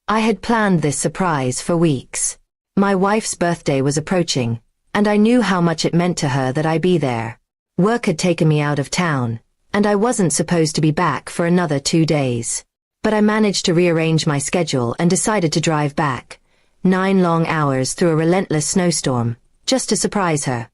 I had planned this surprise for weeks. My wife's birthday was approaching, and I knew how much it meant to her that I be there. Work had taken me out of town, and I wasn't supposed to be back for another 2 days. But I managed to rearrange my schedule and decided to drive back, 9 long hours through a relentless snowstorm, just to surprise her.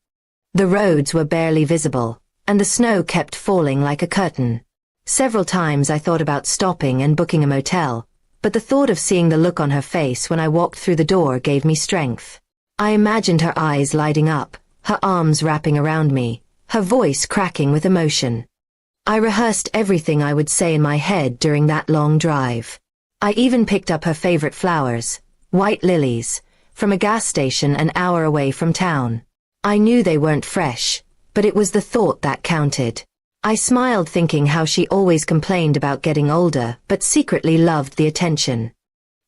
The roads were barely visible, and the snow kept falling like a curtain. Several times I thought about stopping and booking a motel, but the thought of seeing the look on her face when I walked through the door gave me strength. I imagined her eyes lighting up, her arms wrapping around me, her voice cracking with emotion. I rehearsed everything I would say in my head during that long drive. I even picked up her favorite flowers, white lilies, from a gas station an hour away from town. I knew they weren't fresh, but it was the thought that counted. I smiled thinking how she always complained about getting older but secretly loved the attention.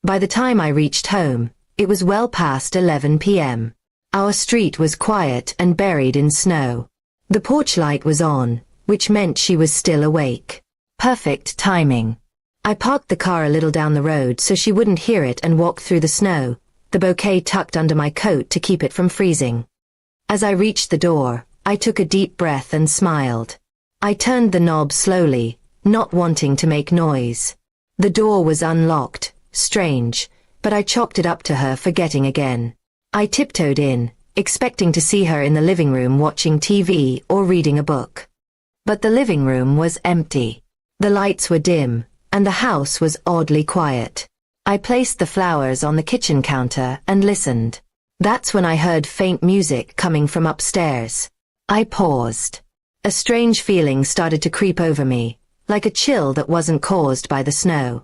By the time I reached home, it was well past 11 p.m. Our street was quiet and buried in snow. The porch light was on, which meant she was still awake. Perfect timing. I parked the car a little down the road so she wouldn't hear it and walked through the snow, the bouquet tucked under my coat to keep it from freezing. As I reached the door, I took a deep breath and smiled. I turned the knob slowly, not wanting to make noise. The door was unlocked, strange, but I chalked it up to her forgetting again. I tiptoed in, expecting to see her in the living room watching TV or reading a book. But the living room was empty. The lights were dim, and the house was oddly quiet. I placed the flowers on the kitchen counter and listened. That's when I heard faint music coming from upstairs. I paused. A strange feeling started to creep over me, like a chill that wasn't caused by the snow.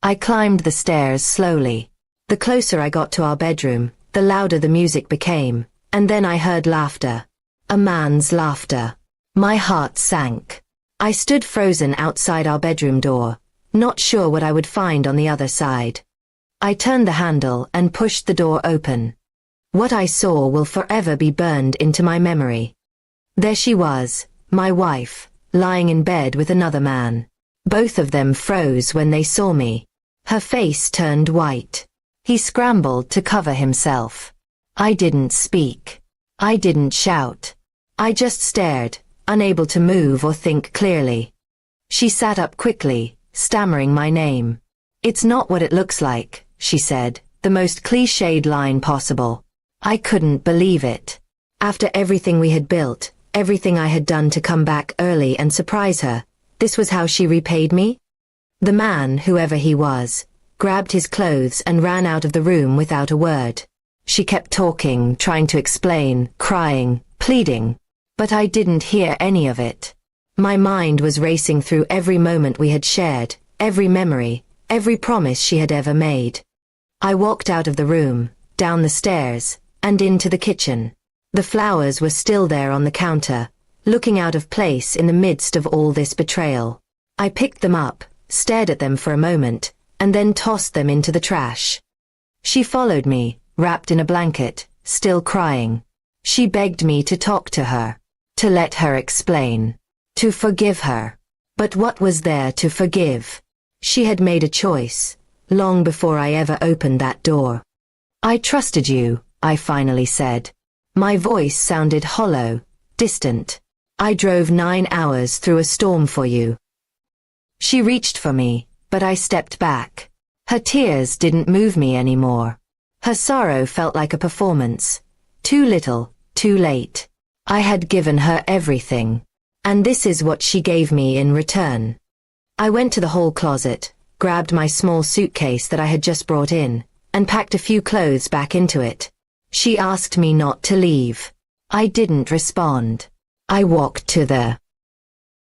I climbed the stairs slowly. The closer I got to our bedroom, the louder the music became, and then I heard laughter. A man's laughter. My heart sank. I stood frozen outside our bedroom door, not sure what I would find on the other side. I turned the handle and pushed the door open. What I saw will forever be burned into my memory. There she was, my wife, lying in bed with another man. Both of them froze when they saw me. Her face turned white. He scrambled to cover himself. I didn't speak. I didn't shout. I just stared, unable to move or think clearly. She sat up quickly, stammering my name. "It's not what it looks like," she said, the most cliched line possible. I couldn't believe it. After everything we had built, everything I had done to come back early and surprise her, this was how she repaid me? The man, whoever he was, grabbed his clothes and ran out of the room without a word. She kept talking, trying to explain, crying, pleading. But I didn't hear any of it. My mind was racing through every moment we had shared, every memory, every promise she had ever made. I walked out of the room, down the stairs, and into the kitchen. The flowers were still there on the counter, looking out of place in the midst of all this betrayal. I picked them up, stared at them for a moment, and then tossed them into the trash. She followed me, wrapped in a blanket, still crying. She begged me to talk to her, to let her explain, to forgive her. But what was there to forgive? She had made a choice, long before I ever opened that door. "I trusted you," I finally said. My voice sounded hollow, distant. "I drove 9 hours through a storm for you." She reached for me, but I stepped back. Her tears didn't move me anymore. Her sorrow felt like a performance. Too little, too late. I had given her everything. And this is what she gave me in return. I went to the hall closet, grabbed my small suitcase that I had just brought in, and packed a few clothes back into it. She asked me not to leave. I didn't respond. I walked to the